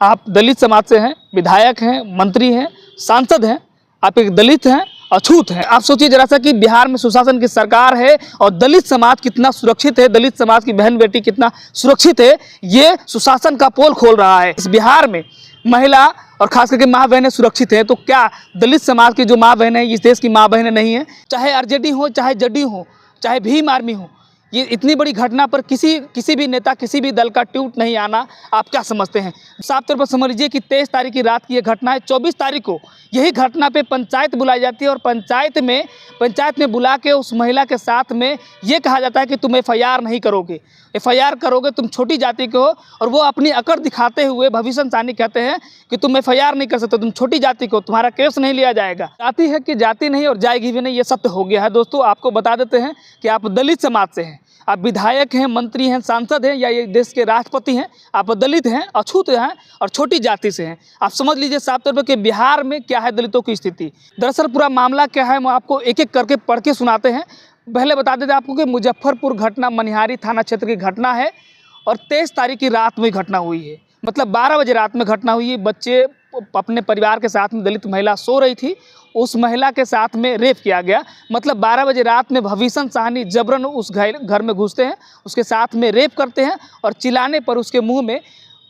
आप दलित समाज से हैं, विधायक हैं, मंत्री हैं, सांसद हैं, आप एक दलित हैं, अछूत हैं। आप सोचिए जरा सा कि बिहार में सुशासन की सरकार है और दलित समाज कितना सुरक्षित है, दलित समाज की बहन बेटी कितना सुरक्षित है, ये सुशासन का पोल खोल रहा है। इस बिहार में महिला और खास करके माँ बहनें सुरक्षित हैं, तो क्या दलित समाज की जो माँ बहनें इस देश की माँ बहनें नहीं हैं? चाहे आरजेडी हो, चाहे जेडीयू हो, चाहे भीम आर्मी हो, ये इतनी बड़ी घटना पर किसी भी नेता, किसी भी दल का ट्वीट नहीं आना, आप क्या समझते हैं? साफ तौर पर समझ लीजिए कि 23 तारीख की रात की ये घटना है। 24 तारीख को यही घटना पे पंचायत बुलाई जाती है और पंचायत में बुला के उस महिला के साथ में ये कहा जाता है कि तुम FIR नहीं करोगे, FIR करोगे तुम छोटी जाति के हो, और वो अपनी अकड़ दिखाते हुए भविष्यवाणी कहते हैं कि तुम FIR नहीं कर सकते, तुम छोटी जाति को, तुम्हारा केस नहीं लिया जाएगा। जाति है कि जाति नहीं और जाएगी भी नहीं, ये सत्य हो गया है। दोस्तों, आपको बता देते हैं कि आप दलित समाज से हैं, आप विधायक हैं, मंत्री हैं, सांसद हैं या ये देश के राष्ट्रपति हैं, आप दलित हैं, अछूत हैं और छोटी जाति से हैं। आप समझ लीजिए साफ तौर पर कि बिहार में क्या है दलितों की स्थिति। दरअसल पूरा मामला क्या है, हम आपको एक एक करके पढ़ के सुनाते हैं। पहले बता देते हैं आपको कि मुजफ्फरपुर घटना मनिहारी थाना क्षेत्र की घटना है और 23 तारीख की रात में घटना हुई है। मतलब 12 बजे रात में घटना हुई है। बच्चे अपने परिवार के साथ में, दलित महिला सो रही थी, उस महिला के साथ में रेप किया गया। मतलब 12 बजे रात में भविष्य साहनी जबरन उस घर में घुसते हैं, उसके साथ में रेप करते हैं और चिल्लाने पर उसके मुंह में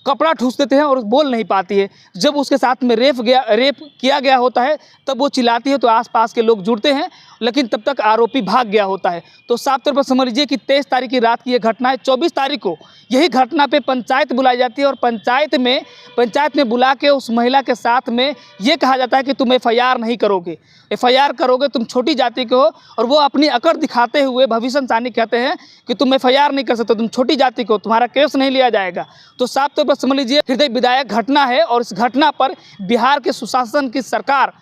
कपड़ा ठूस देते हैं और बोल नहीं पाती है। जब उसके साथ में रेप किया गया होता है तब वो चिल्लाती है तो आसपास के लोग जुड़ते हैं, लेकिन तब तक आरोपी भाग गया होता है। तो साफ तौर पर समझ लीजिए कि 23 तारीख की रात की ये घटना है। 24 तारीख को यही घटना पे पंचायत बुलाई जाती है और पंचायत में बुला के उस महिला के साथ में ये कहा जाता है कि तुम FIR नहीं करोगे, FIR करोगे तुम छोटी जाति के हो, और वो अपनी अकड़ दिखाते हुए भविष्यवाणी कहते हैं कि तुम FIR नहीं कर सकते, तुम छोटी जाति को, तुम्हारा केस नहीं लिया जाएगा। तो साफ तौर पर समझ लीजिए हृदय विदायक घटना है और इस घटना पर बिहार के सुशासन की सरकार,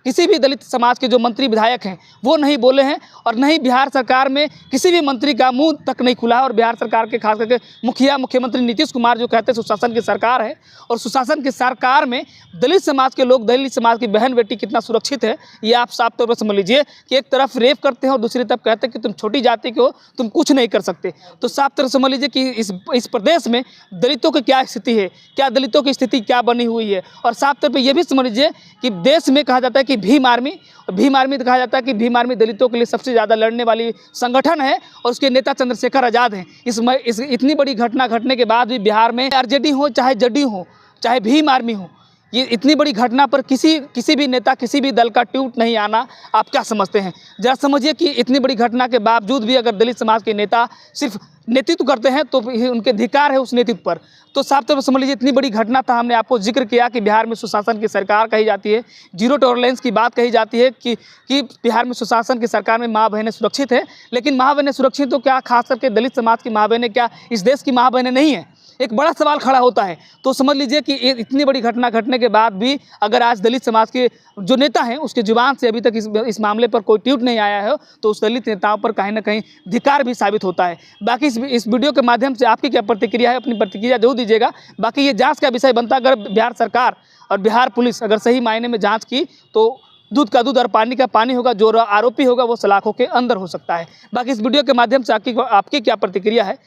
किसी भी दलित समाज के जो मंत्री विधायक हैं वो नहीं बोले हैं, और नहीं बिहार सरकार में किसी भी मंत्री का मुंह तक नहीं खुला है। और बिहार सरकार के खास करके मुख्यमंत्री नीतीश कुमार जो कहते हैं सुशासन की सरकार है, और सुशासन की सरकार में दलित समाज के लोग, दलित समाज की बहन बेटी कितना सुरक्षित है, ये आप साफ तौर पर समझ लीजिए कि एक तरफ रेप करते हैं और दूसरी तरफ कहते हैं कि तुम छोटी जाति के हो, तुम कुछ नहीं कर सकते। तो साफ तौर समझ लीजिए कि इस प्रदेश में दलितों की क्या स्थिति है, क्या दलितों की स्थिति क्या बनी हुई है। और साफ तौर पर यह भी समझ लीजिए कि देश में कहा जाता है कि भीम आर्मी कहा जाता है कि भीम आर्मी दलितों के लिए सबसे ज़्यादा लड़ने वाली संगठन है और उसके नेता चंद्रशेखर आज़ाद हैं। इस इतनी बड़ी घटना घटने के बाद भी बिहार में आरजेडी हो, चाहे जेडीयू हो, चाहे भीम आर्मी हो, ये इतनी बड़ी घटना पर किसी भी नेता, किसी भी दल का ट्वीट नहीं आना, आप क्या समझते हैं? जरा समझिए कि इतनी बड़ी घटना के बावजूद भी अगर दलित समाज के नेता सिर्फ नेतृत्व करते हैं तो उनके अधिकार है उस नेतृत्व पर। तो साफ तौर पर समझ लीजिए इतनी बड़ी घटना था। हमने आपको जिक्र किया कि बिहार में सुशासन की सरकार कही जाती है, जीरो टॉलरेंस की बात कही जाती है कि बिहार में सुशासन की सरकार में माँ बहनें सुरक्षित है। लेकिन माँ बहनें सुरक्षित तो क्या खास करके दलित समाज की माँ बहनें क्या इस देश की माँ बहनें नहीं हैं? एक बड़ा सवाल खड़ा होता है। तो समझ लीजिए कि इतनी बड़ी घटना घटने के बाद भी अगर आज दलित समाज के जो नेता हैं उसके जुबान से अभी तक इस मामले पर कोई ट्वीट नहीं आया है, तो उस दलित नेताओं पर कहीं ना कहीं धिक्कार भी साबित होता है। बाकी इस वीडियो के माध्यम से आपकी क्या प्रतिक्रिया है, अपनी प्रतिक्रिया जरूर दीजिएगा। बाकी ये जाँच का विषय बनता, अगर बिहार सरकार और बिहार पुलिस अगर सही मायने में जाँच की तो दूध का दूध और पानी का पानी होगा, जो आरोपी होगा वो सलाखों के अंदर हो सकता है। बाकी इस वीडियो के माध्यम से आपकी क्या प्रतिक्रिया है?